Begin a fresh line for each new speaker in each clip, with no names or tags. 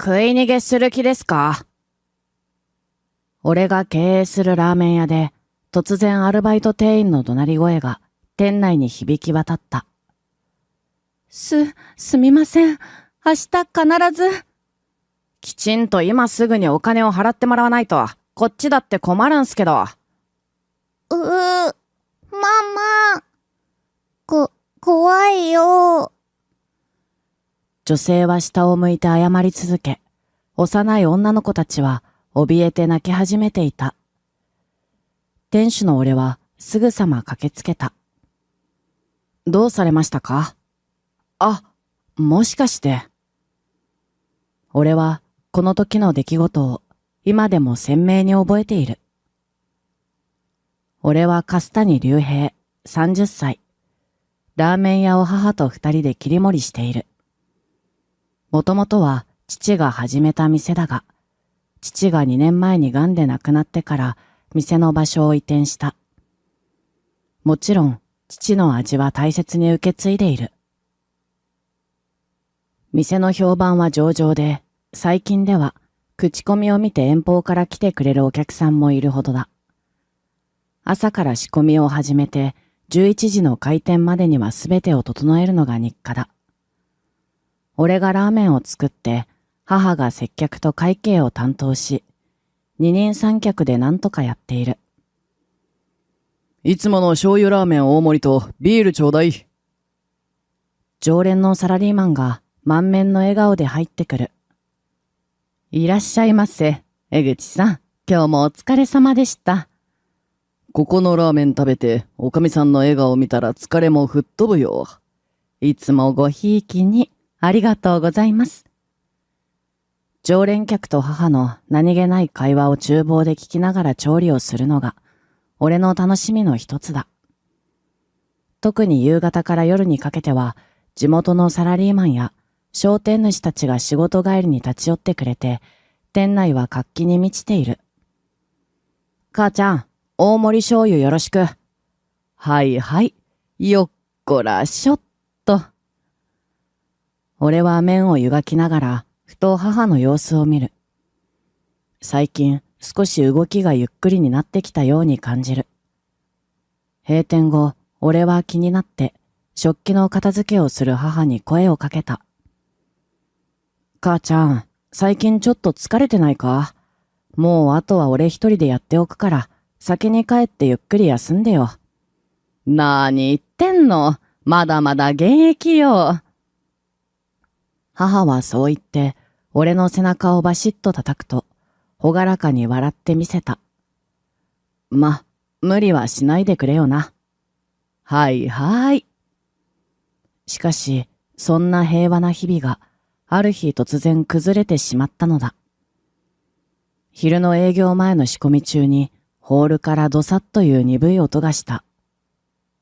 食い逃げする気ですか？俺が経営するラーメン屋で、突然アルバイト店員の怒鳴り声が店内に響き渡った。すみません。明日必ず。きちんと今すぐにお金を払ってもらわないと、こっちだって困るんすけど。
ママ。怖いよ。
女性は下を向いて謝り続け、幼い女の子たちは怯えて泣き始めていた。店主の俺はすぐさま駆けつけた。どうされましたか？あ、もしかして。俺はこの時の出来事を今でも鮮明に覚えている。俺は粕谷隆平、30歳。ラーメン屋を母と2人で切り盛りしている。もともとは父が始めた店だが、父が2年前に癌で亡くなってから店の場所を移転した。もちろん父の味は大切に受け継いでいる。店の評判は上々で、最近では口コミを見て遠方から来てくれるお客さんもいるほどだ。朝から仕込みを始めて11時の開店までには全てを整えるのが日課だ。俺がラーメンを作って母が接客と会計を担当し、二人三脚でなんとかやっている。
いつもの醤油ラーメン大盛りとビールちょうだい。
常連のサラリーマンが満面の笑顔で入ってくる。いらっしゃいませ、江口さん。今日もお疲れ様でした。
ここのラーメン食べて、おかみさんの笑顔を見たら疲れも吹っ飛ぶよ。
いつもごひいきにありがとうございます。常連客と母の何気ない会話を厨房で聞きながら調理をするのが、俺の楽しみの一つだ。特に夕方から夜にかけては、地元のサラリーマンや商店主たちが仕事帰りに立ち寄ってくれて、店内は活気に満ちている。母ちゃん、大盛り醤油よろしく。はいはい、よっこらしょっと。俺は麺を湯がきながら、ふと母の様子を見る。最近、少し動きがゆっくりになってきたように感じる。閉店後、俺は気になって、食器の片付けをする母に声をかけた。母ちゃん、最近ちょっと疲れてないか？もうあとは俺一人でやっておくから、先に帰ってゆっくり休んでよ。なーに言ってんの？まだまだ現役よ。母はそう言って、俺の背中をバシッと叩くと、ほがらかに笑ってみせた。無理はしないでくれよな。はいはい。しかし、そんな平和な日々が、ある日突然崩れてしまったのだ。昼の営業前の仕込み中に、ホールからドサッという鈍い音がした。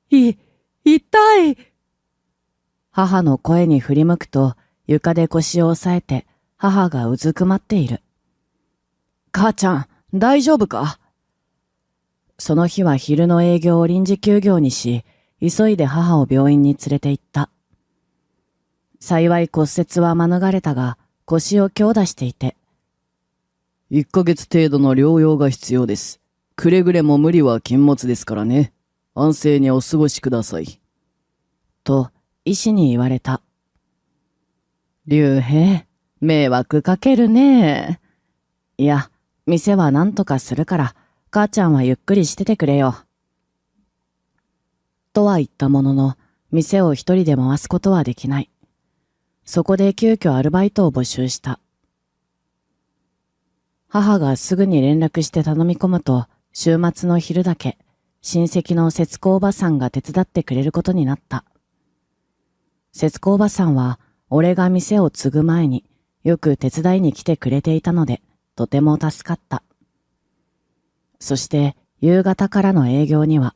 痛い。母の声に振り向くと、床で腰を押さえて、母がうずくまっている。母ちゃん、大丈夫か？その日は昼の営業を臨時休業にし、急いで母を病院に連れて行った。幸い骨折は免れたが、腰を強打していて。
1ヶ月程度の療養が必要です。くれぐれも無理は禁物ですからね。安静にお過ごしください。
と、医師に言われた。竜兵、迷惑かけるね。いや、店は何とかするから、母ちゃんはゆっくりしててくれよ。とは言ったものの、店を一人で回すことはできない。そこで急遽アルバイトを募集した。母がすぐに連絡して頼み込むと、週末の昼だけ、親戚の節子おばさんが手伝ってくれることになった。節子おばさんは、俺が店を継ぐ前によく手伝いに来てくれていたので、とても助かった。そして夕方からの営業には、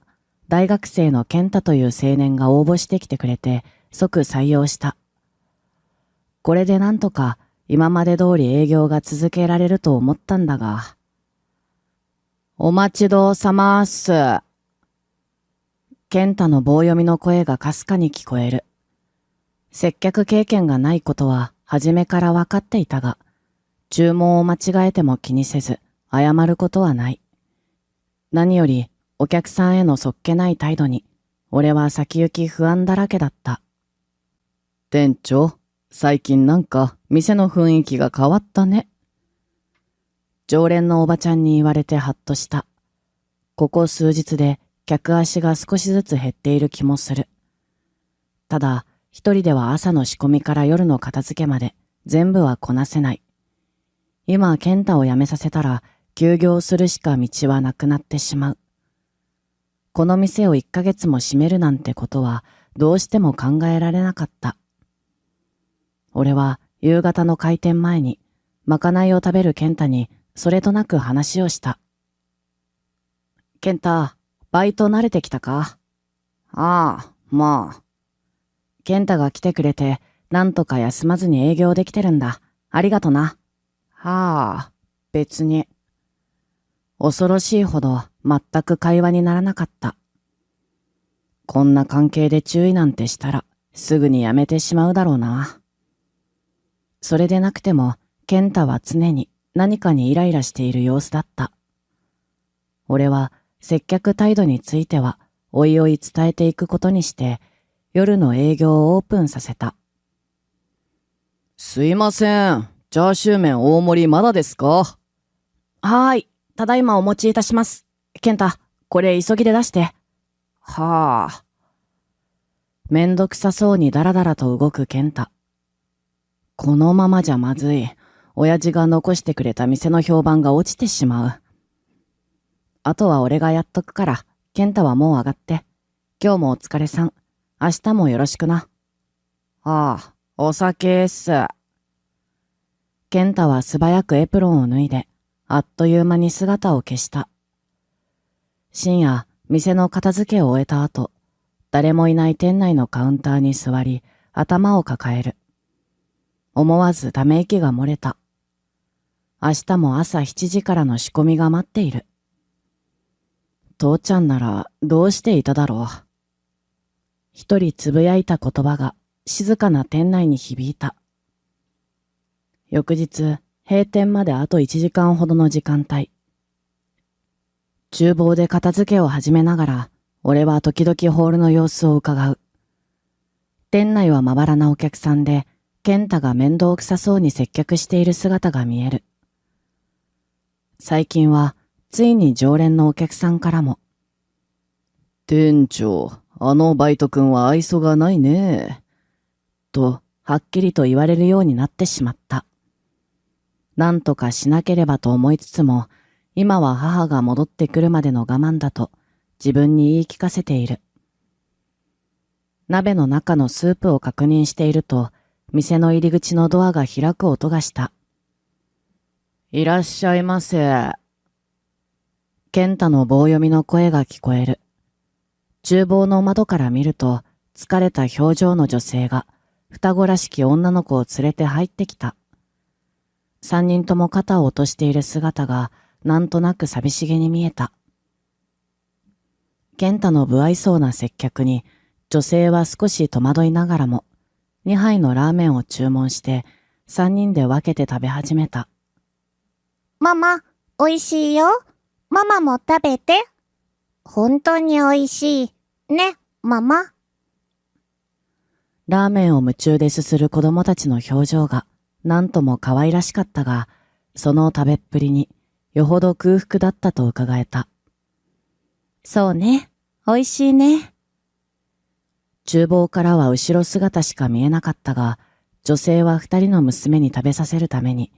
大学生の健太という青年が応募してきてくれて、即採用した。これでなんとか今まで通り営業が続けられると思ったんだが。お待ちどうさまーす。健太の棒読みの声がかすかに聞こえる。接客経験がないことは初めから分かっていたが、注文を間違えても気にせず、謝ることはない。何より、お客さんへのそっけない態度に、俺は先行き不安だらけだった。
店長、最近なんか店の雰囲気が変わったね。
常連のおばちゃんに言われてハッとした。ここ数日で客足が少しずつ減っている気もする。ただ、一人では朝の仕込みから夜の片付けまで全部はこなせない。今、健太を辞めさせたら休業するしか道はなくなってしまう。この店を1ヶ月も閉めるなんてことはどうしても考えられなかった。俺は夕方の開店前にまかないを食べる健太にそれとなく話をした。健太、バイト慣れてきたか？ああ、まあ。健太が来てくれて、なんとか休まずに営業できてるんだ。ありがとな。はあ、別に。恐ろしいほど全く会話にならなかった。こんな関係で注意なんてしたら、すぐにやめてしまうだろうな。それでなくても、健太は常に何かにイライラしている様子だった。俺は接客態度については、おいおい伝えていくことにして、夜の営業をオープンさせた。
すいません。チャーシュー麺大盛りまだですか？
はーい。ただいまお持ちいたします。健太、これ急ぎで出して。はあ。めんどくさそうにダラダラと動く健太。このままじゃまずい。親父が残してくれた店の評判が落ちてしまう。あとは俺がやっとくから、健太はもう上がって。今日もお疲れさん。明日もよろしくな。ああ、お酒っす。健太は素早くエプロンを脱いで、あっという間に姿を消した。深夜、店の片付けを終えた後、誰もいない店内のカウンターに座り、頭を抱える。思わずため息が漏れた。明日も朝7時からの仕込みが待っている。父ちゃんならどうしていただろう。一人つぶやいた言葉が静かな店内に響いた。翌日、閉店まであと1時間ほどの時間帯。厨房で片付けを始めながら、俺は時々ホールの様子を伺う。店内はまばらなお客さんで、健太が面倒くさそうに接客している姿が見える。最近は、ついに常連のお客さんからも、
店長、あのバイト君は愛想がないね。
と、はっきりと言われるようになってしまった。なんとかしなければと思いつつも、今は母が戻ってくるまでの我慢だと自分に言い聞かせている。鍋の中のスープを確認していると、店の入り口のドアが開く音がした。いらっしゃいませ。健太の棒読みの声が聞こえる。厨房の窓から見ると、疲れた表情の女性が、双子らしき女の子を連れて入ってきた。三人とも肩を落としている姿が、なんとなく寂しげに見えた。健太の不愛想な接客に、女性は少し戸惑いながらも、2杯のラーメンを注文して、3人で分けて食べ始めた。
ママ、おいしいよ。ママも食べて。本当においしい。ね、ママ。
ラーメンを夢中ですする子供たちの表情が、なんとも可愛らしかったが、その食べっぷりに、よほど空腹だったと伺えた。そうね、おいしいね。厨房からは後ろ姿しか見えなかったが、女性は2人の娘に食べさせるために、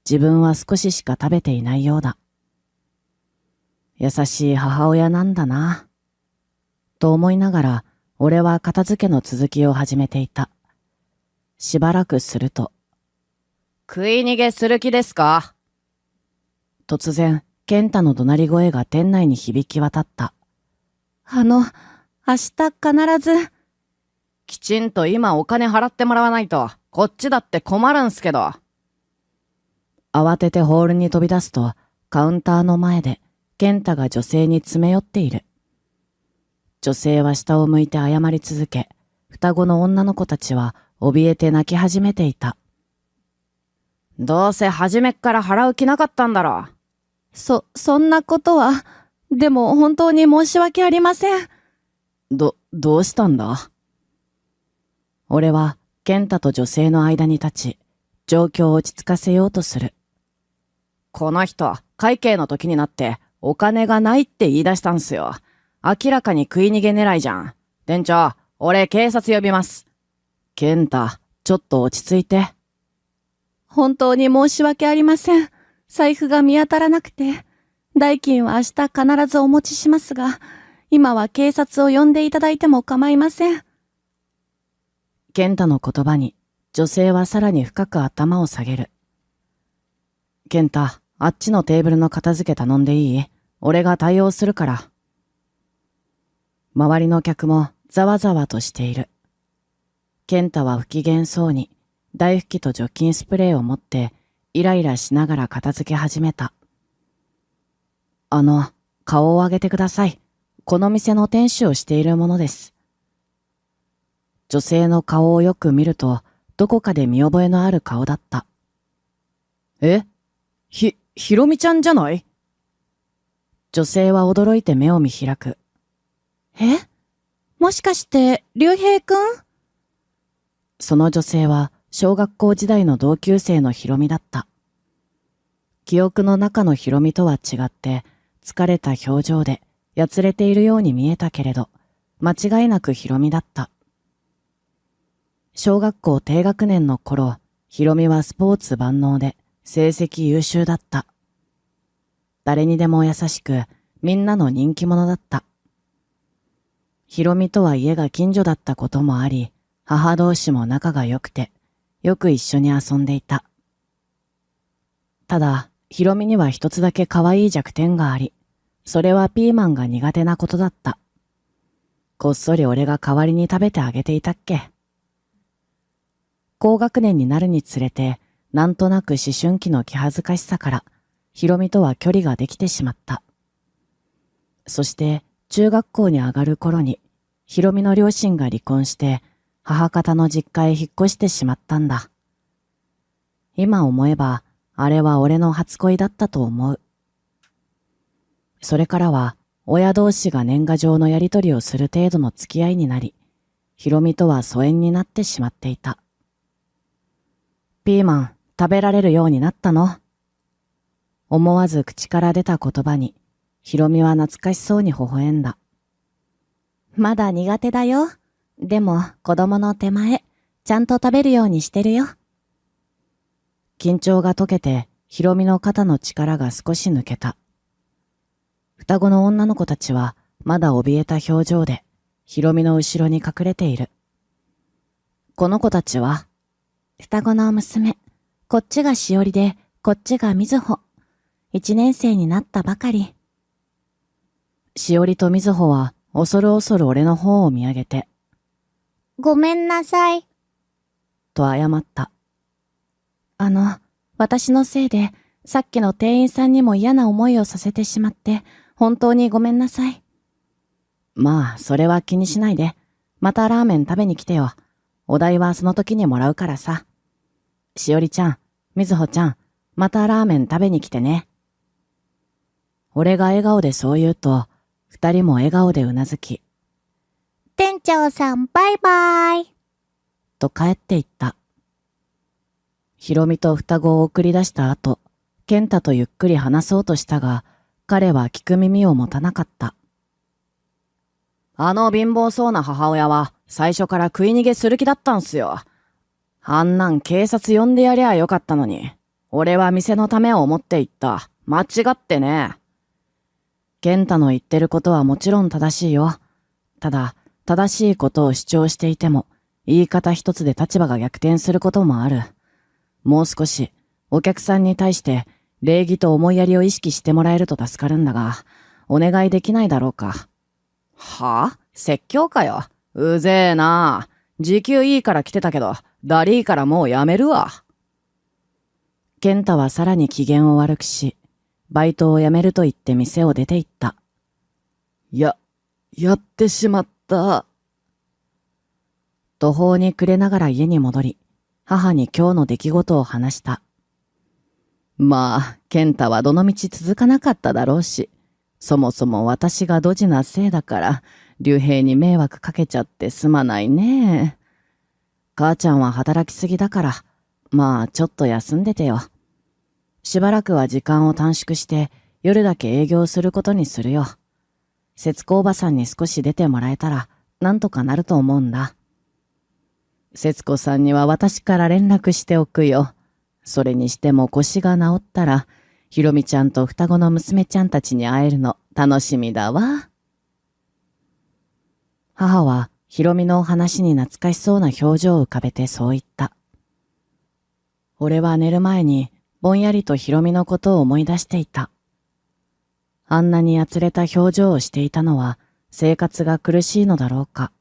自分は少ししか食べていないようだ。優しい母親なんだな。と思いながら、俺は片付けの続きを始めていた。しばらくすると、食い逃げする気ですか？突然、健太の怒鳴り声が店内に響き渡った。明日必ず。きちんと今お金払ってもらわないと、こっちだって困るんすけど。慌ててホールに飛び出すと、カウンターの前で、健太が女性に詰め寄っている。女性は下を向いて謝り続け、双子の女の子たちは怯えて泣き始めていた。どうせ初めっから払う気なかったんだろ。
そんなことは、でも本当に申し訳ありません。
どうしたんだ？
俺は健太と女性の間に立ち、状況を落ち着かせようとする。この人、会計の時になってお金がないって言い出したんすよ。明らかに食い逃げ狙いじゃん。店長、俺警察呼びます。健太、ちょっと落ち着いて。
本当に申し訳ありません。財布が見当たらなくて。代金は明日必ずお持ちしますが、今は警察を呼んでいただいても構いません。
健太の言葉に、女性はさらに深く頭を下げる。健太、あっちのテーブルの片付け頼んでいい？俺が対応するから。周りの客もざわざわとしている。健太は不機嫌そうに、台拭きと除菌スプレーを持って、イライラしながら片付け始めた。顔を上げてください。この店の店主をしているものです。女性の顔をよく見ると、どこかで見覚えのある顔だった。
ひろみちゃんじゃない？
女性は驚いて目を見開く。
もしかして、竜兵くん？
その女性は小学校時代の同級生のひろみだった。記憶の中のひろみとは違って、疲れた表情でやつれているように見えたけれど、間違いなくひろみだった。小学校低学年の頃、ひろみはスポーツ万能で成績優秀だった。誰にでも優しく、みんなの人気者だった。ひろみとは家が近所だったこともあり、母同士も仲が良くて、よく一緒に遊んでいた。ただ、ひろみには一つだけ可愛い弱点があり、それはピーマンが苦手なことだった。こっそり俺が代わりに食べてあげていたっけ。高学年になるにつれて、なんとなく思春期の気恥ずかしさから、ひろみとは距離ができてしまった。そして、中学校に上がる頃に、ひろみの両親が離婚して、母方の実家へ引っ越してしまったんだ。今思えば、あれは俺の初恋だったと思う。それからは、親同士が年賀状のやり取りをする程度の付き合いになり、ひろみとは疎遠になってしまっていた。ピーマン、食べられるようになったの？思わず口から出た言葉に、ひろみは懐かしそうに微笑んだ。
まだ苦手だよ。でも子供の手前、ちゃんと食べるようにしてるよ。
緊張が解けて、ひろみの肩の力が少し抜けた。双子の女の子たちは、まだ怯えた表情で、ひろみの後ろに隠れている。この子たちは、
双子の娘。こっちがしおりで、こっちがみずほ。1年生になったばかり。
しおりとみずほは、恐る恐る俺の方を見上げて、
ごめんなさい。
と謝った。
私のせいで、さっきの店員さんにも嫌な思いをさせてしまって、本当にごめんなさい。
まあ、それは気にしないで。またラーメン食べに来てよ。お代はその時にもらうからさ。しおりちゃん、みずほちゃん、またラーメン食べに来てね。俺が笑顔でそう言うと、二人も笑顔でうなずき、
店長さんバイバイ。
と帰っていった。ひろみと双子を送り出した後、健太とゆっくり話そうとしたが、彼は聞く耳を持たなかった。あの貧乏そうな母親は最初から食い逃げする気だったんすよ。あんなん警察呼んでやりゃよかったのに、俺は店のためを思って言った。間違ってね。健太の言ってることはもちろん正しいよ。ただ、正しいことを主張していても、言い方一つで立場が逆転することもある。もう少し、お客さんに対して、礼儀と思いやりを意識してもらえると助かるんだが、お願いできないだろうか。はぁ？説教かよ。うぜえな。時給いいから来てたけど、だりーからもうやめるわ。健太はさらに機嫌を悪くし、バイトを辞めると言って店を出て行った。
やってしまった。
途方に暮れながら家に戻り、母に今日の出来事を話した。まあ、健太はどのみち続かなかっただろうし、そもそも私がドジなせいだから、竜兵に迷惑かけちゃってすまないね。母ちゃんは働きすぎだから、まあちょっと休んでてよ。しばらくは時間を短縮して夜だけ営業することにするよ。節子おばさんに少し出てもらえたらなんとかなると思うんだ。節子さんには私から連絡しておくよ。それにしても腰が治ったら、ひろみちゃんと双子の娘ちゃんたちに会えるの楽しみだわ。母はひろみのお話に懐かしそうな表情を浮かべてそう言った。俺は寝る前にぼんやりとひろみのことを思い出していた。あんなにやつれた表情をしていたのは生活が苦しいのだろうか。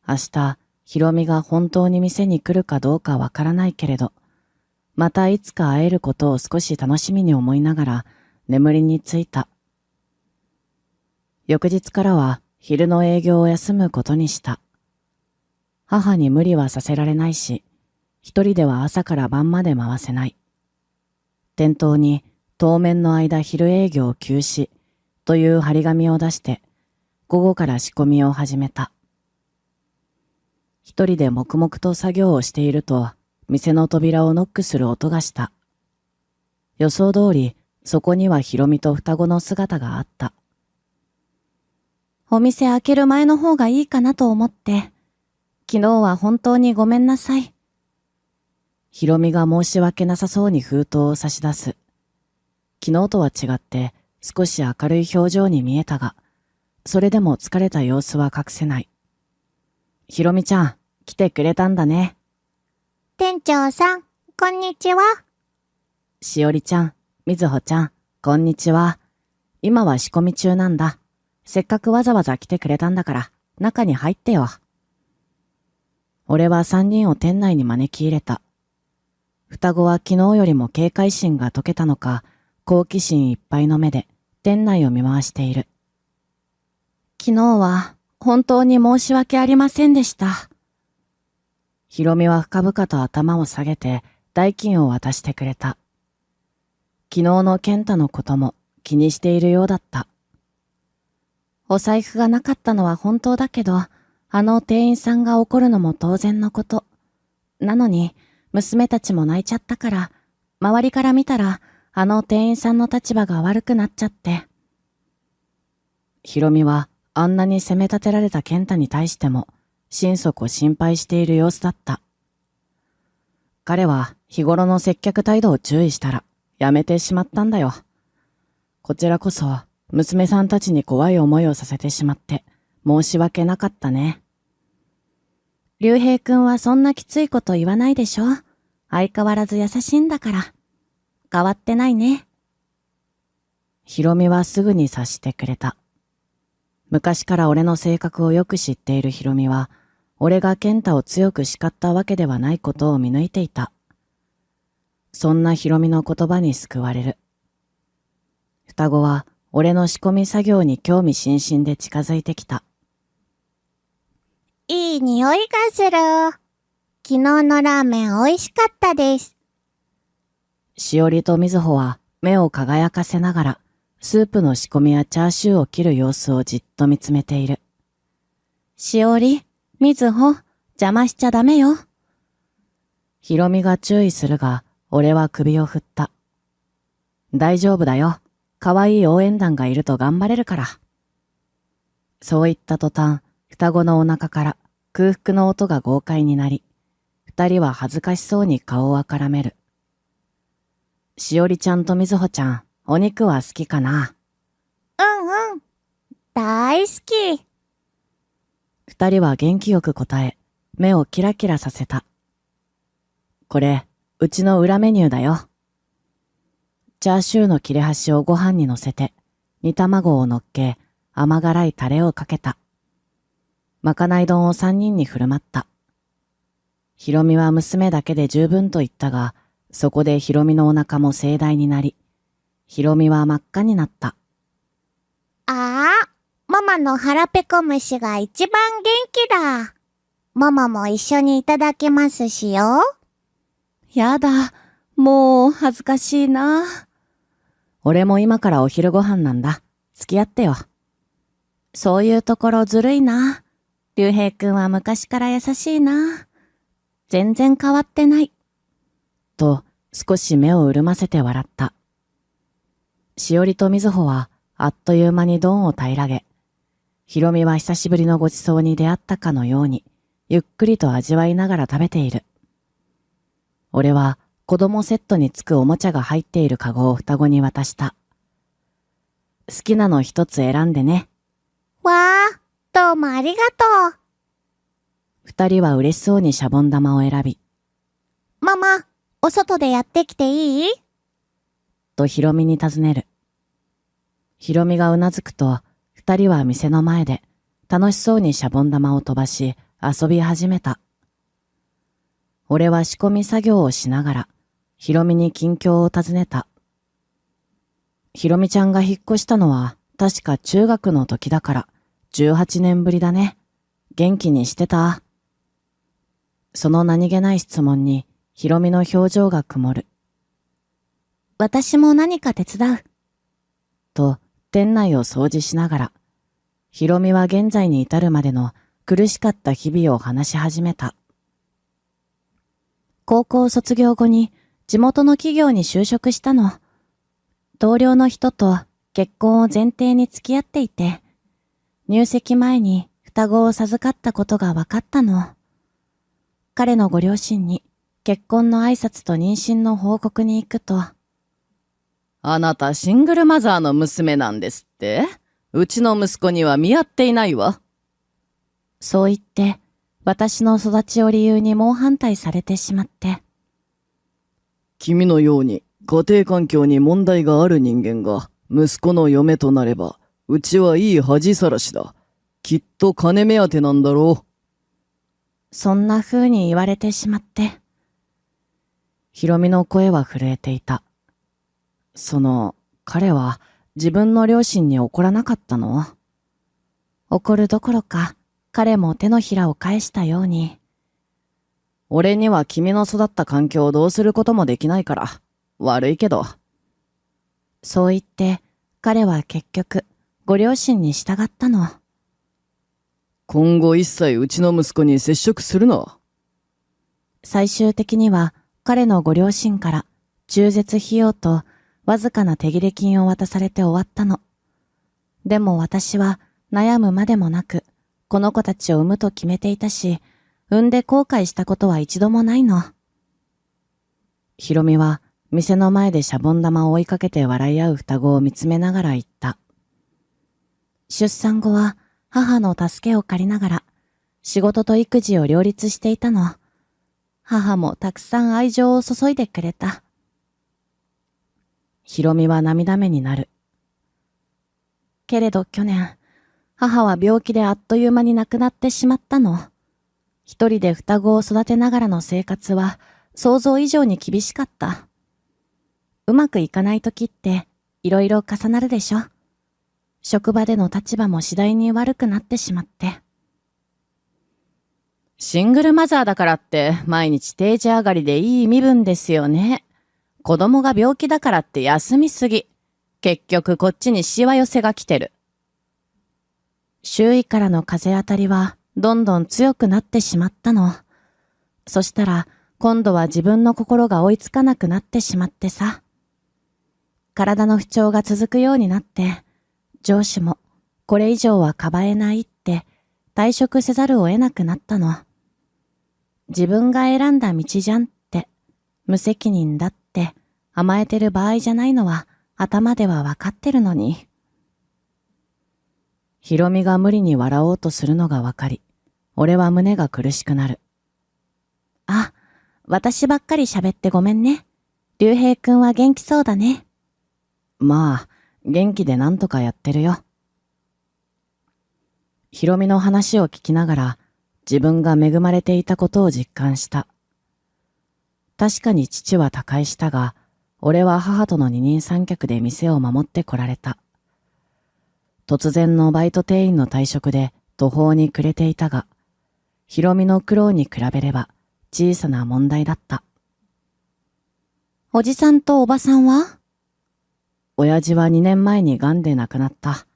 明日、ひろみが本当に店に来るかどうかわからないけれど、またいつか会えることを少し楽しみに思いながら眠りについた。翌日からは昼の営業を休むことにした。母に無理はさせられないし、一人では朝から晩まで回せない。店頭に当面の間昼営業休止という張り紙を出して午後から仕込みを始めた。一人で黙々と作業をしていると店の扉をノックする音がした。予想通りそこにはひろみと双子の姿があった。
お店開ける前の方がいいかなと思って、昨日は本当にごめんなさい。
ひろみが申し訳なさそうに封筒を差し出す。昨日とは違って少し明るい表情に見えたが、それでも疲れた様子は隠せない。ひろみちゃん、来てくれたんだね。
店長さん、こんにちは。
しおりちゃん、みずほちゃん、こんにちは。今は仕込み中なんだ。せっかくわざわざ来てくれたんだから、中に入ってよ。俺は3人を店内に招き入れた。双子は昨日よりも警戒心が解けたのか、好奇心いっぱいの目で店内を見回している。
昨日は本当に申し訳ありませんでした。
ひろみは深々と頭を下げて代金を渡してくれた。昨日の健太のことも気にしているようだった。
お財布がなかったのは本当だけど、あの店員さんが怒るのも当然のこと。なのに、娘たちも泣いちゃったから、周りから見たら、あの店員さんの立場が悪くなっちゃって。
ひろみはあんなに責め立てられた健太に対しても、心底心配している様子だった。彼は日頃の接客態度を注意したら、やめてしまったんだよ。こちらこそ、娘さんたちに怖い思いをさせてしまって、申し訳なかったね。
竜兵くんはそんなきついこと言わないでしょ。相変わらず優しいんだから。変わってないね。
ひろみはすぐに察してくれた。昔から俺の性格をよく知っているひろみは、俺が健太を強く叱ったわけではないことを見抜いていた。そんなひろみの言葉に救われる。双子は俺の仕込み作業に興味津々で近づいてきた。
いい匂いがする。昨日のラーメン美味しかったです。
しおりとみずほは目を輝かせながら、スープの仕込みやチャーシューを切る様子をじっと見つめている。
しおり、みずほ、邪魔しちゃダメよ。
ひろみが注意するが、俺は首を振った。大丈夫だよ。可愛い応援団がいると頑張れるから。そう言った途端、双子のお腹から空腹の音が豪快になり、二人は恥ずかしそうに顔をあからめる。しおりちゃんとみずほちゃん、お肉は好きかな？
うん。大好き。
二人は元気よく答え、目をキラキラさせた。これ、うちの裏メニューだよ。チャーシューの切れ端をご飯に乗せて、煮卵を乗っけ、甘辛いタレをかけた。まかない丼を3人に振る舞った。ひろみは娘だけで十分と言ったが、そこでひろみのお腹も盛大になり、ひろみは真っ赤になった。
ママの腹ペコ飯が一番元気だ。ママも一緒にいただけますしよ。
やだ、もう恥ずかしいな。
俺も今からお昼ご飯なんだ。付き合ってよ。
そういうところずるいな。竜兵くんは昔から優しいな。全然変わってない。
と、少し目を潤ませて笑った。しおりとみずほは、あっという間にドンを平らげ、ひろみは久しぶりのごちそうに出会ったかのように、ゆっくりと味わいながら食べている。俺は、子供セットにつくおもちゃが入っているカゴを双子に渡した。好きなの一つ選んでね。
わあ、どうもありがとう。
二人は嬉しそうにシャボン玉を選び、
ママ、お外でやってきていい？
とひろみに尋ねる。ひろみがうなずくと、二人は店の前で楽しそうにシャボン玉を飛ばし遊び始めた。俺は仕込み作業をしながら、ひろみに近況を尋ねた。ひろみちゃんが引っ越したのは確か中学の時だから18年ぶりだね。元気にしてた？その何気ない質問にひろみの表情が曇る。
私も何か手伝う。
と店内を掃除しながら、ひろみは現在に至るまでの苦しかった日々を話し始めた。高校卒業後に地元の企業に就職したの。同僚の人と結婚を前提に付き合っていて、入籍前に双子を授かったことが分かったの。彼のご両親に結婚の挨拶と妊娠の報告に行くと、
あなたシングルマザーの娘なんですって？うちの息子には見合っていないわ。
そう言って、私の育ちを理由に猛反対されてしまって。
君のように家庭環境に問題がある人間が息子の嫁となれば、うちはいい恥さらしだ。きっと金目当てなんだろう。
そんな風に言われてしまって。ひろみの声は震えていた。彼は自分の両親に怒らなかったの？怒るどころか、彼も手のひらを返したように。
俺には君の育った環境をどうすることもできないから、悪いけど。
そう言って、彼は結局、ご両親に従ったの。
今後一切うちの息子に接触するな。
最終的には、彼のご両親から、中絶費用と、わずかな手切れ金を渡されて終わったの。でも私は、悩むまでもなく、この子たちを産むと決めていたし、産んで後悔したことは一度もないの。ひろみは、店の前でシャボン玉を追いかけて笑い合う双子を見つめながら言った。出産後は、母の助けを借りながら、仕事と育児を両立していたの。母もたくさん愛情を注いでくれた。ひろみは涙目になる。けれど去年、母は病気であっという間に亡くなってしまったの。一人で双子を育てながらの生活は想像以上に厳しかった。うまくいかない時っていろいろ重なるでしょ。職場での立場も次第に悪くなってしまって。
シングルマザーだからって毎日定時上がりでいい身分ですよね。子供が病気だからって休みすぎ。結局こっちにしわ寄せが来てる。
周囲からの風当たりはどんどん強くなってしまったの。そしたら今度は自分の心が追いつかなくなってしまってさ。体の不調が続くようになって、上司もこれ以上はかばえないって退職せざるを得なくなったの。自分が選んだ道じゃんって、無責任だって甘えてる場合じゃないのは頭ではわかってるのに。ひろみが無理に笑おうとするのがわかり、俺は胸が苦しくなる。あ、私ばっかり喋ってごめんね。竜兵くんは元気そうだね。
まあ、元気でなんとかやってるよ。
ひろみの話を聞きながら、自分が恵まれていたことを実感した。確かに父は他界したが、俺は母との二人三脚で店を守ってこられた。突然のバイト店員の退職で途方に暮れていたが、ひろみの苦労に比べれば小さな問題だった。
おじさんとおばさんは？
親父は2年前に癌で亡くなった。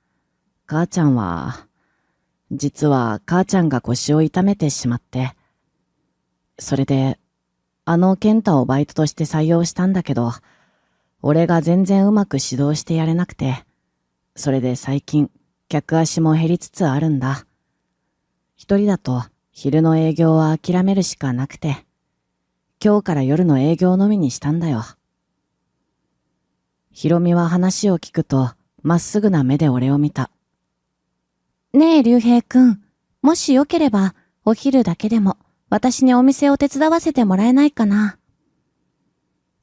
母ちゃんは、実は母ちゃんが腰を痛めてしまって、それで、健太をバイトとして採用したんだけど、俺が全然うまく指導してやれなくて、それで最近、客足も減りつつあるんだ。一人だと昼の営業は諦めるしかなくて、今日から夜の営業のみにしたんだよ。ひろみは話を聞くと、まっすぐな目で俺を見た。
ねえ、竜兵くん。もしよければ、お昼だけでも、私にお店を手伝わせてもらえないかな。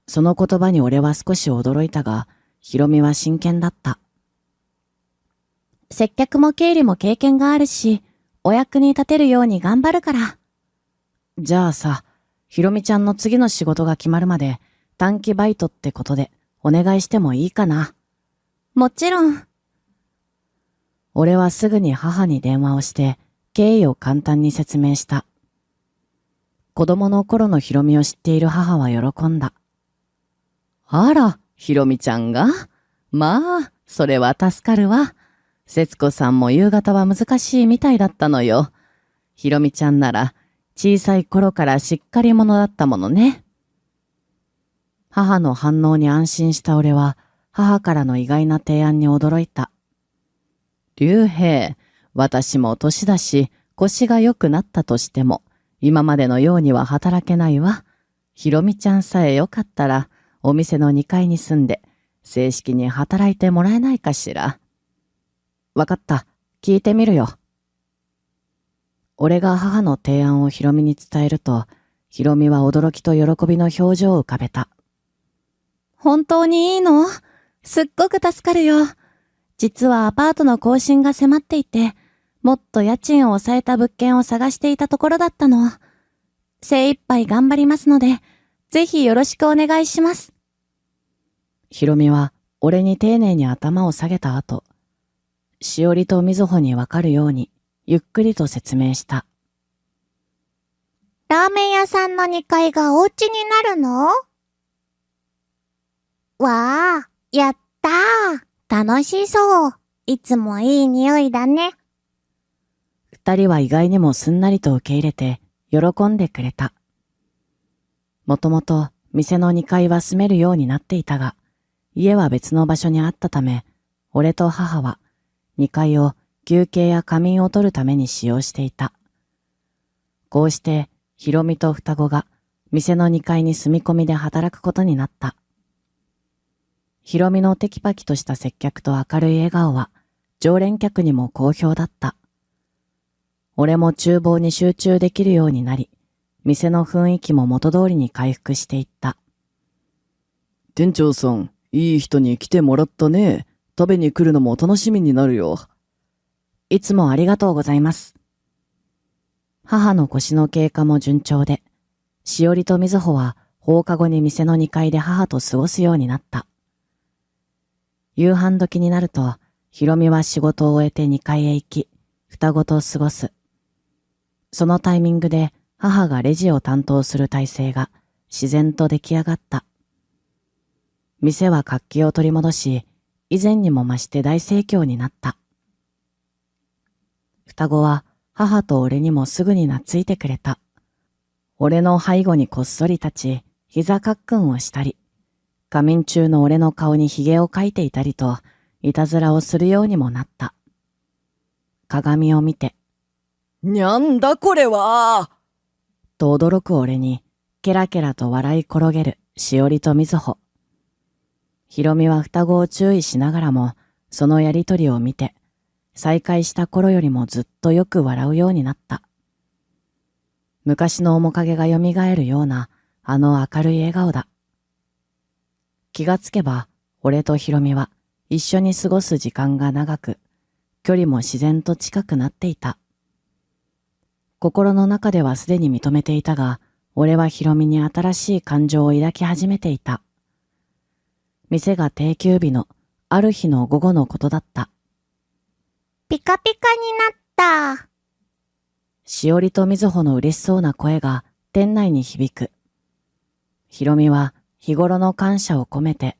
その言葉に俺は少し驚いたが、ひろみは真剣だった。
接客も経理も経験があるし、お役に立てるように頑張るから。
じゃあさ、ひろみちゃんの次の仕事が決まるまで、短期バイトってことで、お願いしてもいいかな。
もちろん。
俺はすぐに母に電話をして、経緯を簡単に説明した。子供の頃のひろみを知っている母は喜んだ。あら、ひろみちゃんが？まあ、それは助かるわ。節子さんも夕方は難しいみたいだったのよ。ひろみちゃんなら、小さい頃からしっかり者だったものね。母の反応に安心した俺は、母からの意外な提案に驚いた。竜兵、私も年だし、腰が良くなったとしても、今までのようには働けないわ。ひろみちゃんさえよかったら、お店の2階に住んで、正式に働いてもらえないかしら。わかった、聞いてみるよ。俺が母の提案をひろみに伝えると、ひろみは驚きと喜びの表情を浮かべた。
本当にいいの？すっごく助かるよ。実はアパートの更新が迫っていて、もっと家賃を抑えた物件を探していたところだったの。精一杯頑張りますので、ぜひよろしくお願いします。
ひろみは俺に丁寧に頭を下げた後、しおりとみずほにわかるようにゆっくりと説明した。
ラーメン屋さんの2階がお家になるの？わあ、やったー。楽しそう。いつもいい匂いだね。
二人は意外にもすんなりと受け入れて喜んでくれた。もともと店の2階は住めるようになっていたが、家は別の場所にあったため、俺と母は2階を休憩や仮眠を取るために使用していた。こうして、ひろみと双子が店の2階に住み込みで働くことになった。ひろみのテキパキとした接客と明るい笑顔は常連客にも好評だった。俺も厨房に集中できるようになり、店の雰囲気も元通りに回復していった。
店長さん、いい人に来てもらったね。食べに来るのも楽しみになるよ。
いつもありがとうございます。母の腰の経過も順調で、しおりとみずほは放課後に店の2階で母と過ごすようになった。夕飯時になると、ひろみは仕事を終えて2階へ行き、双子と過ごす。そのタイミングで母がレジを担当する体制が自然と出来上がった。店は活気を取り戻し、以前にも増して大盛況になった。双子は母と俺にもすぐに懐いてくれた。俺の背後にこっそり立ち、膝かっくんをしたり、仮眠中の俺の顔に髭を描いていたりと、いたずらをするようにもなった。鏡を見て、
にゃんだこれは
と驚く俺に、ケラケラと笑い転げるしおりとみずほ。ひろみは双子を注意しながらも、そのやりとりを見て、再会した頃よりもずっとよく笑うようになった。昔の面影が蘇るような、あの明るい笑顔だ。気がつけば、俺とひろみは一緒に過ごす時間が長く、距離も自然と近くなっていた。心の中ではすでに認めていたが、俺はひろみに新しい感情を抱き始めていた。店が定休日のある日の午後のことだった。
ピカピカになった。
しおりとみずほの嬉しそうな声が店内に響く。ひろみは日頃の感謝を込めて、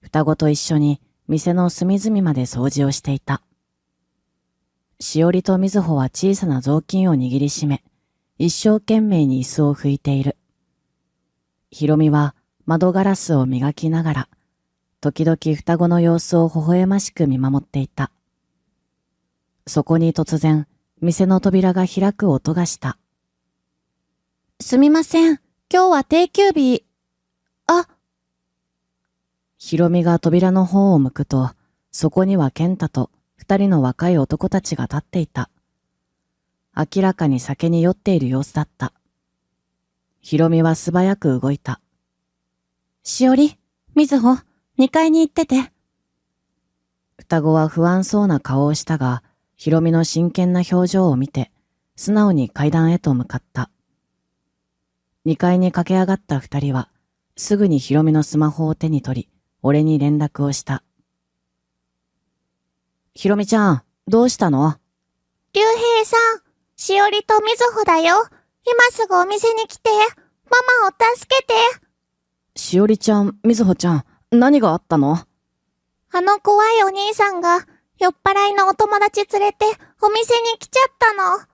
双子と一緒に店の隅々まで掃除をしていた。しおりとみずほは小さな雑巾を握りしめ、一生懸命に椅子を拭いている。ひろみは窓ガラスを磨きながら、時々双子の様子を微笑ましく見守っていた。そこに突然、店の扉が開く音がした。
すみません。今日は定休日。あ、
ひろみが扉の方を向くと、そこには健太と二人の若い男たちが立っていた。明らかに酒に酔っている様子だった。ひろみは素早く動いた。
しおり、みずほ、2階に行ってて。
双子は不安そうな顔をしたが、ひろみの真剣な表情を見て、素直に階段へと向かった。2階に駆け上がった二人は、すぐにひろみのスマホを手に取り、俺に連絡をした。ひろみちゃん、どうしたの？
竜兵さん、しおりとみずほだよ。今すぐお店に来て。ママを助けて。
しおりちゃん、みずほちゃん、何があったの？
あの怖いお兄さんが、酔っ払いのお友達連れて、お店に来ちゃったの。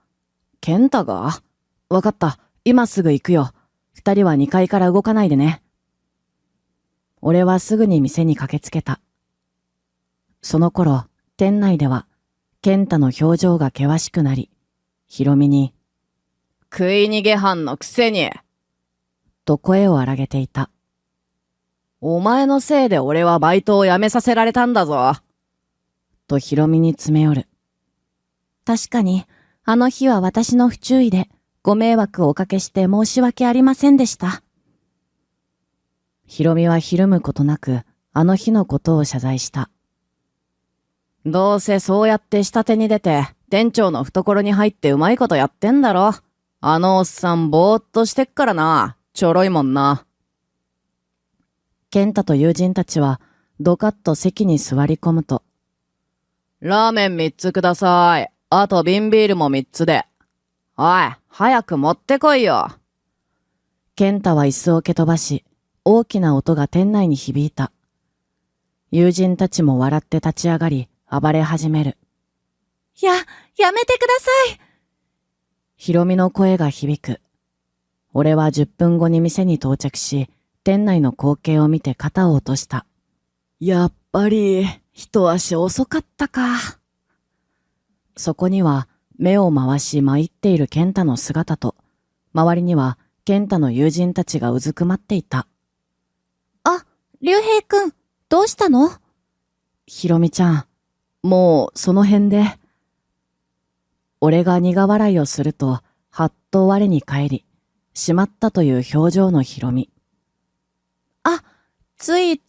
健太が？わかった。今すぐ行くよ。二人は2階から動かないでね。俺はすぐに店に駆けつけた。その頃、店内では、健太の表情が険しくなり、ひろみに、
食い逃げ犯のくせに。
と声を荒げていた。
お前のせいで俺はバイトを辞めさせられたんだぞ。
とひろみに詰め寄る。
確かに、あの日は私の不注意で、ご迷惑をおかけして申し訳ありませんでした。
ひろみはひるむことなく、あの日のことを謝罪した。
どうせそうやって下手に出て、店長の懐に入ってうまいことやってんだろ。あのおっさんぼーっとしてっからな。ちょろいもんな。
健太と友人たちは、ドカッと席に座り込むと、
ラーメン3つください。あと瓶ビールも3つで。おい、早く持ってこいよ。
健太は椅子を蹴飛ばし、大きな音が店内に響いた。友人たちも笑って立ち上がり、暴れ始める。
やめてください。
ひろみの声が響く。俺は10分後に店に到着し、店内の光景を見て肩を落とした。
やっぱり、一足遅かったか。
そこには、目を回し参っている健太の姿と、周りには健太の友人たちがうずくまっていた。
あ、竜兵くん、どうしたの？
ひろみちゃん、もうその辺で。俺が苦笑いをすると、はっと我に返り、しまったという表情のひろみ。
あ、つい、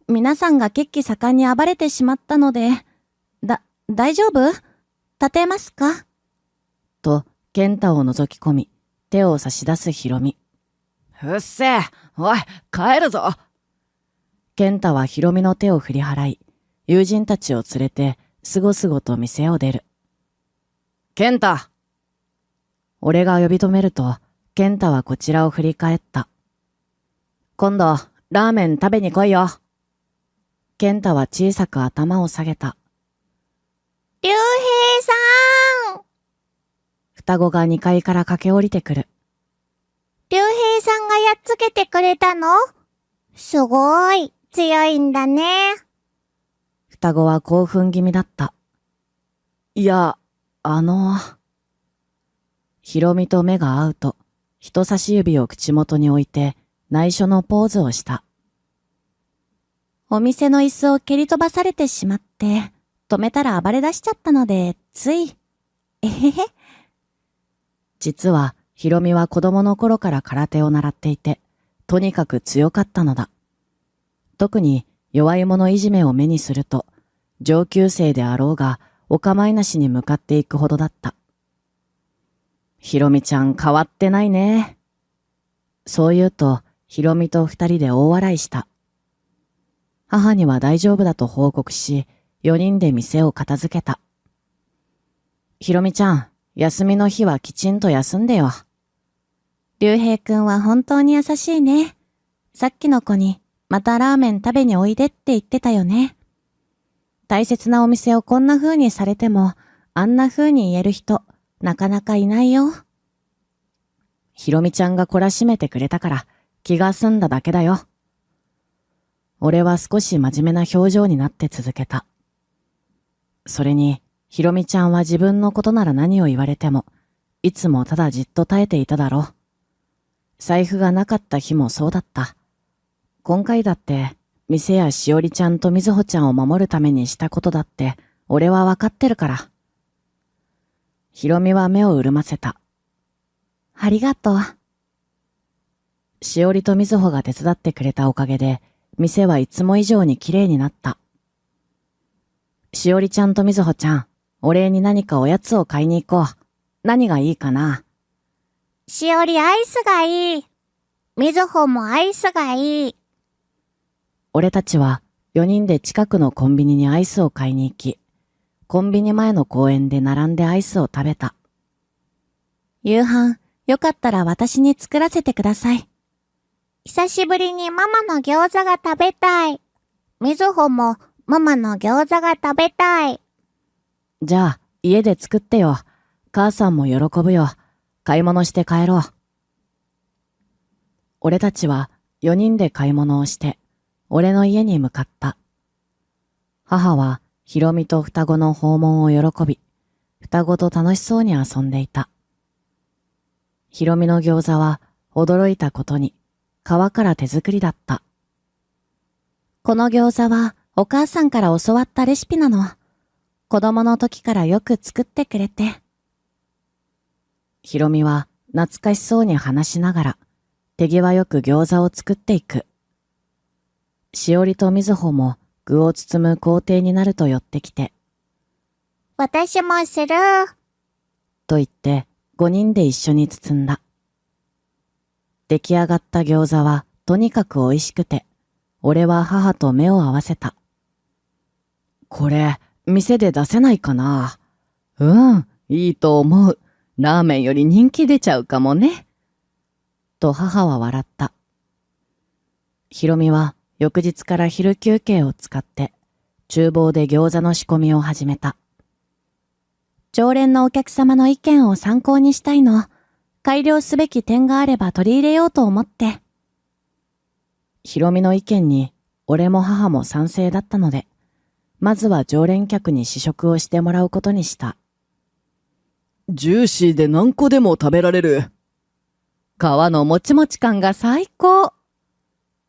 皆さんが血気盛んに暴れてしまったので、大丈夫？立てますか？
と、健太を覗き込み、手を差し出すひろみ。
うっせえ。おい、帰るぞ。
健太はひろみの手を振り払い、友人たちを連れて、すごすごと店を出る。
健太。
俺が呼び止めると、健太はこちらを振り返った。今度、ラーメン食べに来いよ。健太は小さく頭を下げた。
竜兵さん。
双子が2階から駆け下りてくる。
竜兵さんがやっつけてくれたの？すごい、強いんだね。
双子は興奮気味だった。いや、ひろみと目が合うと、人差し指を口元に置いて、内緒のポーズをした。
お店の椅子を蹴り飛ばされてしまって、止めたら暴れ出しちゃったので、つい。えへへ。
実は、ひろみは子供の頃から空手を習っていて、とにかく強かったのだ。特に弱い者いじめを目にすると、上級生であろうが、お構いなしに向かっていくほどだった。ひろみちゃん変わってないね。そう言うと、ひろみと二人で大笑いした。母には大丈夫だと報告し、4人で店を片付けた。ひろみちゃん、休みの日はきちんと休んでよ。
竜兵くんは本当に優しいね。さっきの子にまたラーメン食べにおいでって言ってたよね。大切なお店をこんな風にされても、あんな風に言える人、なかなかいないよ。
ひろみちゃんが懲らしめてくれたから気が済んだだけだよ。俺は少し真面目な表情になって続けた。それに、ひろみちゃんは自分のことなら何を言われても、いつもただじっと耐えていただろう。財布がなかった日もそうだった。今回だって、店やしおりちゃんとみずほちゃんを守るためにしたことだって、俺はわかってるから。ひろみは目を潤ませた。
ありがとう。
しおりとみずほが手伝ってくれたおかげで、店はいつも以上に綺麗になった。しおりちゃんとみずほちゃん、お礼に何かおやつを買いに行こう。何がいいかな？
しおりアイスがいい。みずほもアイスがいい。
俺たちは4人で近くのコンビニにアイスを買いに行き、コンビニ前の公園で並んでアイスを食べた。
夕飯、よかったら私に作らせてください。
久しぶりにママの餃子が食べたい。みずほもママの餃子が食べたい。
じゃあ、家で作ってよ。母さんも喜ぶよ。買い物して帰ろう。俺たちは4人で買い物をして、俺の家に向かった。母はひろみと双子の訪問を喜び、双子と楽しそうに遊んでいた。ひろみの餃子は驚いたことに皮から手作りだった。
この餃子はお母さんから教わったレシピなの。子供の時からよく作ってくれて。
ひろみは懐かしそうに話しながら手際よく餃子を作っていく。しおりとみずほも具を包む工程になると寄ってきて、
私もする。
と言って5人で一緒に包んだ。出来上がった餃子はとにかく美味しくて、俺は母と目を合わせた。これ、店で出せないかな？いいと思う。ラーメンより人気出ちゃうかもね。と母は笑った。ひろみは翌日から昼休憩を使って、厨房で餃子の仕込みを始めた。
常連のお客様の意見を参考にしたいの。改良すべき点があれば取り入れようと思って。
ひろみの意見に俺も母も賛成だったので、まずは常連客に試食をしてもらうことにした。
ジューシーで何個でも食べられる。
皮のもちもち感が最高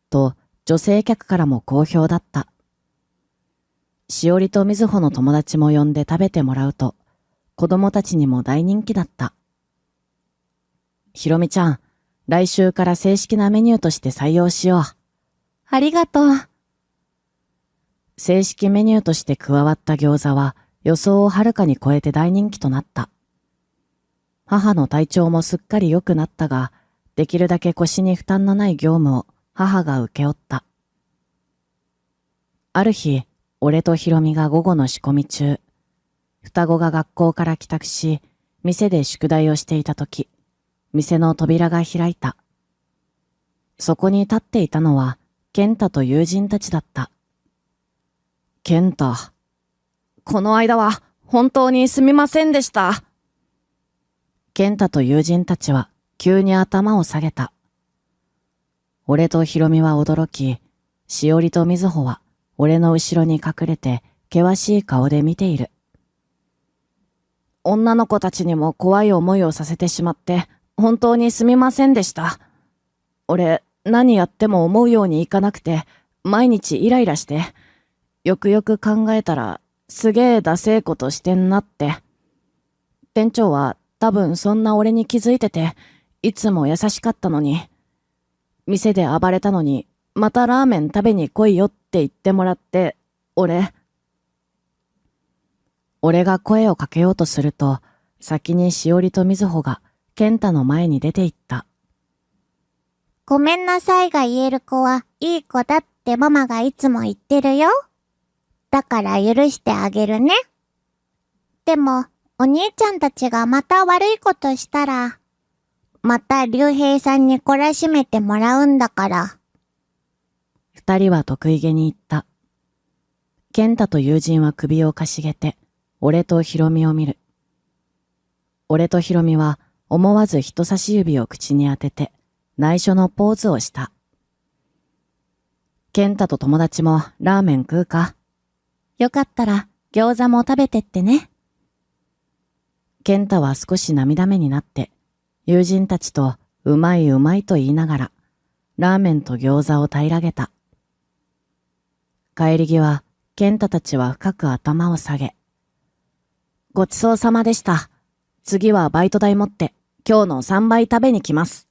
と女性客からも好評だった。しおりとみずほの友達も呼んで食べてもらうと、子供たちにも大人気だった。ひろみちゃん、来週から正式なメニューとして採用しよう。
ありがとう。
正式メニューとして加わった餃子は予想をはるかに超えて大人気となった。母の体調もすっかり良くなったが、できるだけ腰に負担のない業務を母が請け負った。ある日、俺とひろみが午後の仕込み中、双子が学校から帰宅し、店で宿題をしていたとき、店の扉が開いた。そこに立っていたのは、健太と友人たちだった。健太、この間は本当にすみませんでした。健太と友人たちは急に頭を下げた。俺とひろみは驚き、しおりとみずほは俺の後ろに隠れて険しい顔で見ている。女の子たちにも怖い思いをさせてしまって本当にすみませんでした。俺、何やっても思うようにいかなくて毎日イライラして、よくよく考えたらすげえダセえことしてんなって。店長は多分そんな俺に気づいてて、いつも優しかったのに。店で暴れたのに、またラーメン食べに来いよって言ってもらって、俺が声をかけようとすると、先にしおりとみずほが健太の前に出て行った。
ごめんなさいが言える子はいい子だってママがいつも言ってるよ。だから許してあげるね。でも、お兄ちゃんたちがまた悪いことしたら、また竜兵さんに懲らしめてもらうんだから。
二人は得意げに言った。健太と友人は首をかしげて、俺とひろみを見る。俺とひろみは思わず人差し指を口に当てて、内緒のポーズをした。健太と友達もラーメン食うか？よかったら餃子も食べてってね。健太は少し涙目になって、友人たちとうまいうまいと言いながら、ラーメンと餃子を平らげた。帰り際、健太たちは深く頭を下げ、ごちそうさまでした。次はバイト代持って今日の3倍食べに来ます。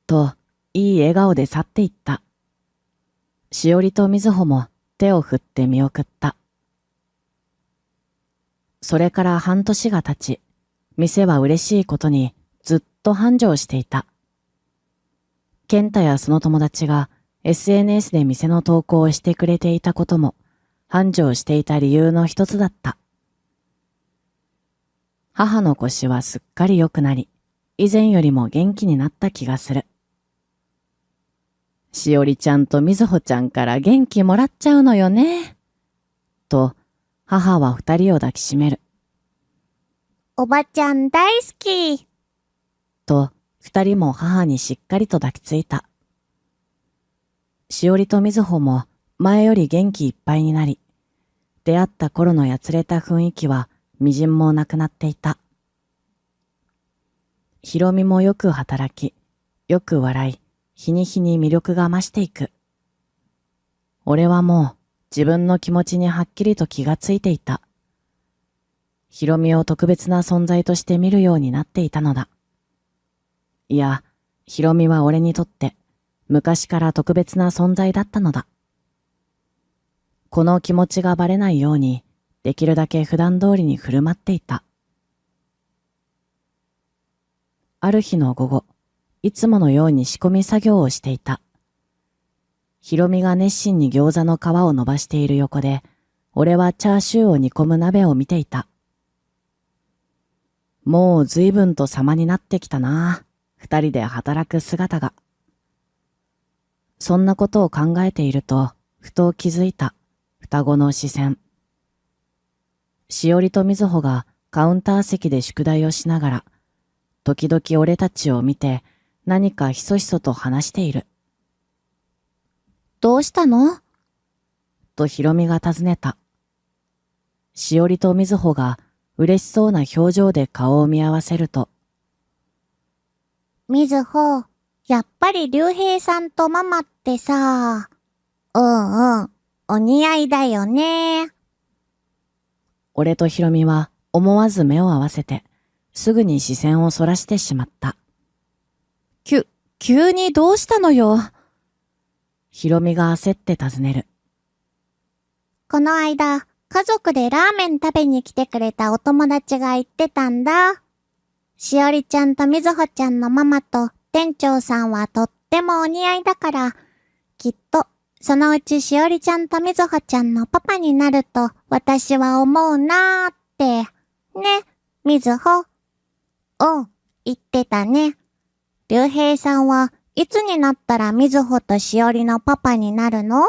と、いい笑顔で去っていった。しおりとみずほも手を振って見送った。それから半年が経ち、店は嬉しいことにずっと繁盛していた。健太やその友達が SNS で店の投稿をしてくれていたことも繁盛していた理由の一つだった。母の腰はすっかり良くなり、以前よりも元気になった気がする。しおりちゃんとみずほちゃんから元気もらっちゃうのよね。と、母は二人を抱きしめる。
おばちゃん大好き。
と、二人も母にしっかりと抱きついた。しおりとみずほも前より元気いっぱいになり、出会った頃のやつれた雰囲気はみじんもなくなっていた。ひろみもよく働き、よく笑い、日に日に魅力が増していく。俺はもう自分の気持ちにはっきりと気がついていた。ひろみを特別な存在として見るようになっていたのだ。いや、ひろみは俺にとって昔から特別な存在だったのだ。この気持ちがバレないように、できるだけ普段通りに振る舞っていた。ある日の午後、いつものように仕込み作業をしていた。ひろみが熱心に餃子の皮を伸ばしている横で、俺はチャーシューを煮込む鍋を見ていた。もう随分と様になってきたな。二人で働く姿が。そんなことを考えていると、ふと気づいた。双子の視線。しおりとみずほがカウンター席で宿題をしながら、時々俺たちを見て何かひそひそと話している。どうしたの？とひろみが尋ねた。しおりとみずほが嬉しそうな表情で顔を見合わせると、
みずほ、やっぱり竜兵さんとママってさ、うんうん、お似合いだよね。
俺とひろみは思わず目を合わせて、すぐに視線をそらしてしまった。
急にどうしたのよ。
ひろみが焦って尋ねる。
この間、家族でラーメン食べに来てくれたお友達が言ってたんだ。しおりちゃんとみずほちゃんのママと店長さんはとってもお似合いだから、きっとそのうちしおりちゃんとみずほちゃんのパパになると私は思うなーって。ね、みずほ。うん、言ってたね。竜兵さんはいつになったらみずほとしおりのパパになるの？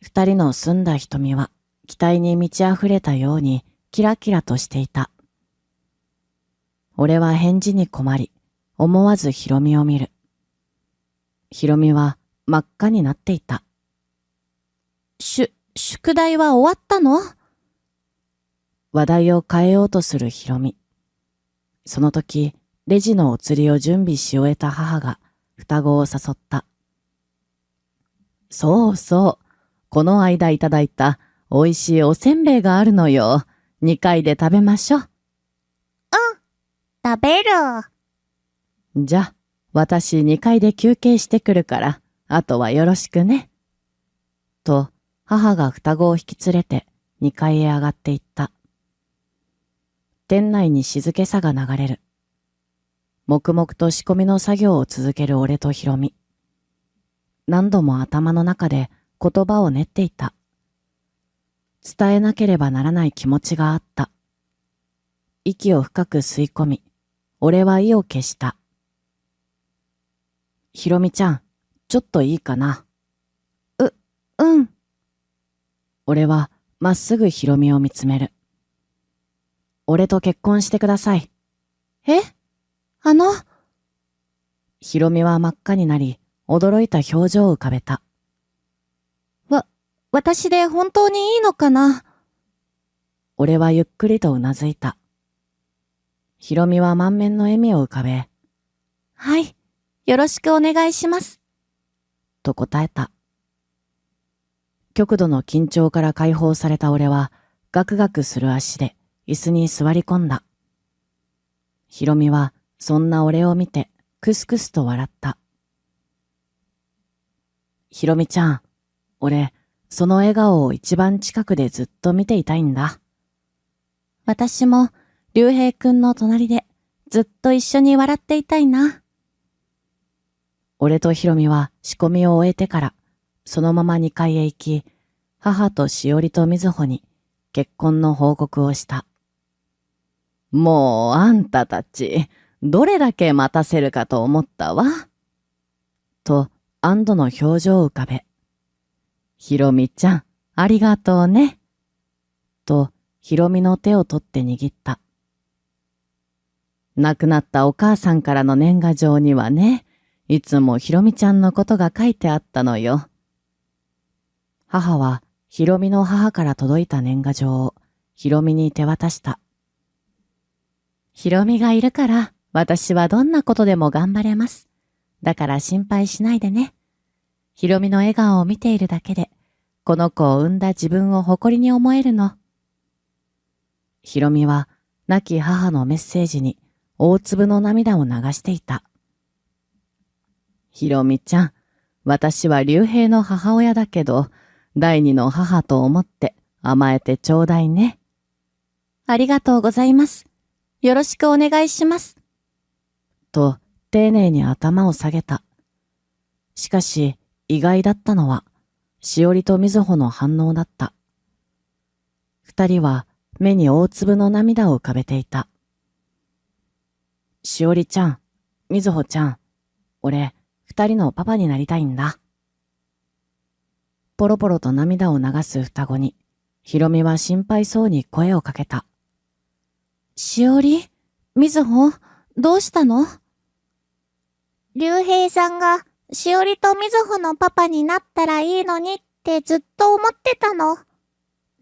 二人の澄んだ瞳は期待に満ち溢れたようにキラキラとしていた。俺は返事に困り、思わずひろみを見る。ひろみは真っ赤になっていた。
宿題は終わったの？
話題を変えようとするひろみ。その時、レジのお釣りを準備し終えた母が双子を誘った。そうそう、この間いただいた美味しいおせんべいがあるのよ。2階で食べましょう。
食べる。
じゃ、私2階で休憩してくるから、あとはよろしくね。と、母が双子を引き連れて2階へ上がっていった。店内に静けさが流れる。黙々と仕込みの作業を続ける俺とひろみ。何度も頭の中で言葉を練っていた。伝えなければならない気持ちがあった。息を深く吸い込み、俺は意を決した。ひろみちゃん、ちょっといいかな。
うん。
俺はまっすぐヒロミを見つめる。俺と結婚してください。
え？
ヒロミは真っ赤になり、驚いた表情を浮かべた。
私で本当にいいのかな？
俺はゆっくりとうなずいた。ヒロミは満面の笑みを浮かべ、
はい。よろしくお願いします。
と答えた。極度の緊張から解放された俺は、ガクガクする足で椅子に座り込んだ。ヒロミはそんな俺を見てクスクスと笑った。ヒロミちゃん、俺、その笑顔を一番近くでずっと見ていたいんだ。
私も、竜兵くんの隣でずっと一緒に笑っていたいな。
俺とヒロミは仕込みを終えてから、そのまま2階へ行き、母としおりとみずほに結婚の報告をした。もうあんたたち、どれだけ待たせるかと思ったわ。と安堵の表情を浮かべ、ひろみちゃん、ありがとうね。とひろみの手を取って握った。亡くなったお母さんからの年賀状にはね、いつもひろみちゃんのことが書いてあったのよ。母はひろみの母から届いた年賀状をひろみに手渡した。ひろみがいるから私はどんなことでも頑張れます。だから心配しないでね。ひろみの笑顔を見ているだけで、この子を産んだ自分を誇りに思えるの。ひろみは亡き母のメッセージに大粒の涙を流していた。ひろみちゃん、私は竜兵の母親だけど、第二の母と思って甘えてちょうだいね。
ありがとうございます。よろしくお願いします。
と、丁寧に頭を下げた。しかし、意外だったのは、しおりとみずほの反応だった。二人は目に大粒の涙を浮かべていた。しおりちゃん、みずほちゃん、俺、二人のパパになりたいんだ。ポロポロと涙を流す双子に、ひろみは心配そうに声をかけた。
しおり？みずほ？どうしたの？
竜兵さんが、しおりとみずほのパパになったらいいのにってずっと思ってたの。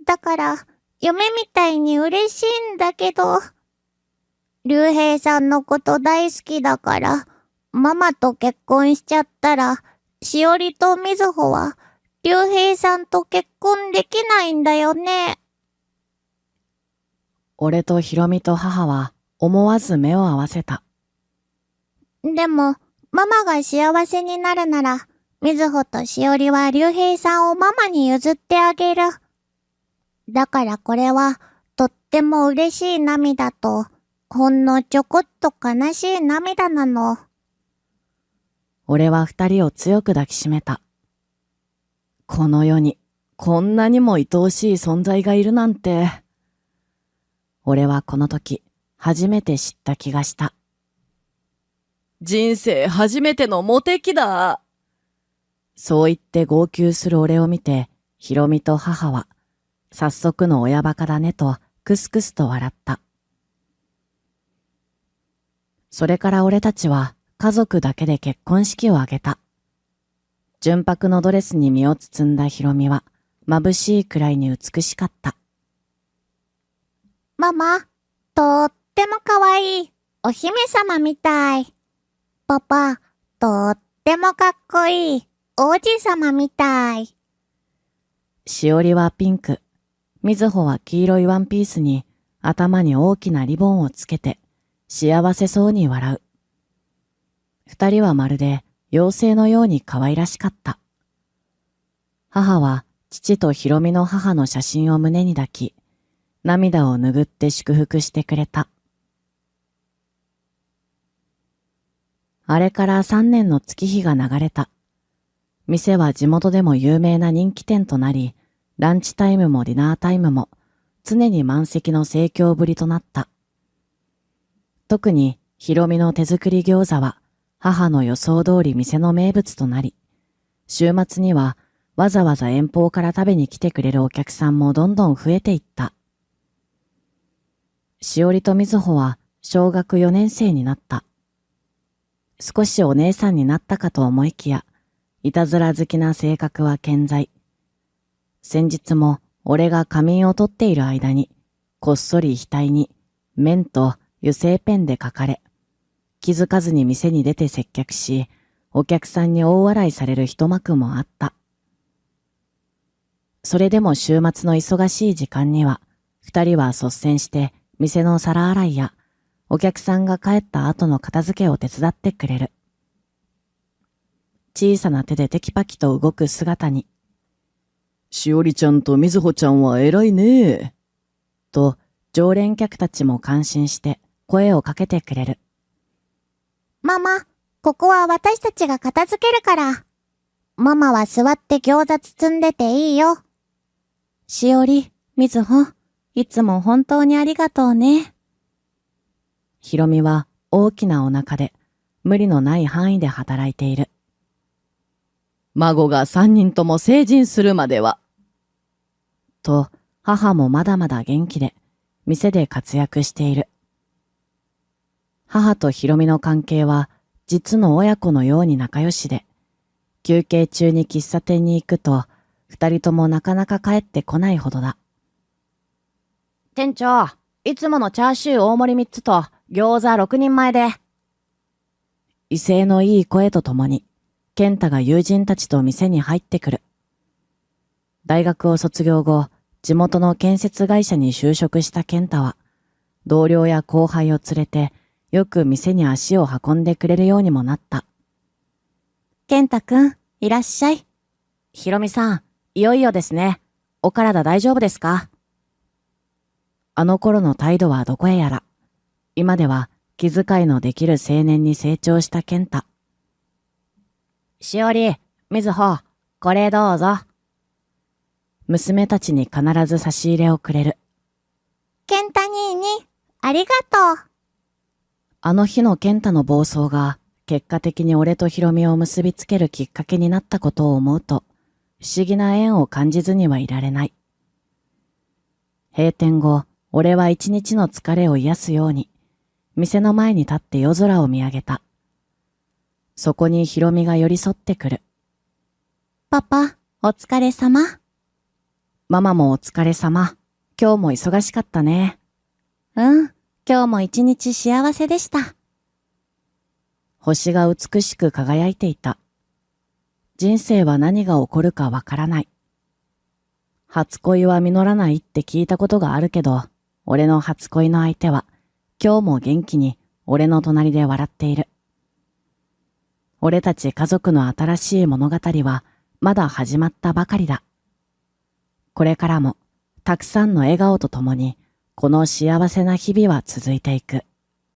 だから、夢みたいに嬉しいんだけど、竜兵さんのこと大好きだから、ママと結婚しちゃったら、しおりとみずほは、竜兵さんと結婚できないんだよね。
俺とひろみと母は思わず目を合わせた。
でも、ママが幸せになるなら、みずほとしおりは竜兵さんをママに譲ってあげる。だからこれは、とっても嬉しい涙と、ほんのちょこっと悲しい涙なの。
俺は二人を強く抱きしめた。この世に、こんなにも愛おしい存在がいるなんて。俺はこの時、初めて知った気がした。人生初めてのモテ期だ。そう言って号泣する俺を見て、ひろみと母は、早速の親バカだねと、クスクスと笑った。それから俺たちは、家族だけで結婚式を挙げた。純白のドレスに身を包んだひろみは、眩しいくらいに美しかった。
ママ、とっても可愛い。お姫様みたい。パパ、とってもかっこいい。王子様みたい。
しおりはピンク、みずほは黄色いワンピースに頭に大きなリボンをつけて幸せそうに笑う。二人はまるで妖精のように可愛らしかった。母は父とひろみの母の写真を胸に抱き、涙を拭って祝福してくれた。あれから3年の月日が流れた。店は地元でも有名な人気店となり、ランチタイムもディナータイムも常に満席の盛況ぶりとなった。特にひろみの手作り餃子は母の予想通り店の名物となり、週末にはわざわざ遠方から食べに来てくれるお客さんもどんどん増えていった。しおりとみずほは小学4年生になった。少しお姉さんになったかと思いきや、いたずら好きな性格は健在。先日も俺が仮眠をとっている間に、こっそり額に麺と油性ペンで書かれ、気づかずに店に出て接客し、お客さんに大笑いされる一幕もあった。それでも週末の忙しい時間には、二人は率先して店の皿洗いや、お客さんが帰った後の片付けを手伝ってくれる。小さな手でテキパキと動く姿に、
しおりちゃんとみずほちゃんは偉いね。
と常連客たちも感心して声をかけてくれる。
ママ、ここは私たちが片付けるから。ママは座って餃子包んでていいよ。
しおり、みずほ、いつも本当にありがとうね。
ひろみは大きなお腹で無理のない範囲で働いている。
孫が3人とも成人するまでは。
と母もまだまだ元気で店で活躍している。母とひろみの関係は実の親子のように仲良しで、休憩中に喫茶店に行くと二人ともなかなか帰ってこないほどだ。店長、いつものチャーシュー大盛り3つと餃子6人前で。威勢のいい声とともに、健太が友人たちと店に入ってくる。大学を卒業後、地元の建設会社に就職した健太は、同僚や後輩を連れて、よく店に足を運んでくれるようにもなった。
健太くん、いらっしゃい。
ひろみさん、いよいよですね。お体大丈夫ですか？あの頃の態度はどこへやら。今では気遣いのできる青年に成長した健太。しおり、みずほ、これどうぞ。娘たちに必ず差し入れをくれる。
ケンタ兄に、ありがとう。
あの日の健太の暴走が結果的に俺とひろみを結びつけるきっかけになったことを思うと、不思議な縁を感じずにはいられない。閉店後、俺は一日の疲れを癒すように、店の前に立って夜空を見上げた。そこにひろみが寄り添ってくる。
パパ、お疲れ様。
ママもお疲れ様。今日も忙しかったね。
うん、今日も一日幸せでした。
星が美しく輝いていた。人生は何が起こるかわからない。初恋は実らないって聞いたことがあるけど、俺の初恋の相手は今日も元気に俺の隣で笑っている。俺たち家族の新しい物語はまだ始まったばかりだ。これからもたくさんの笑顔とともにこの幸せな日々は続いていく。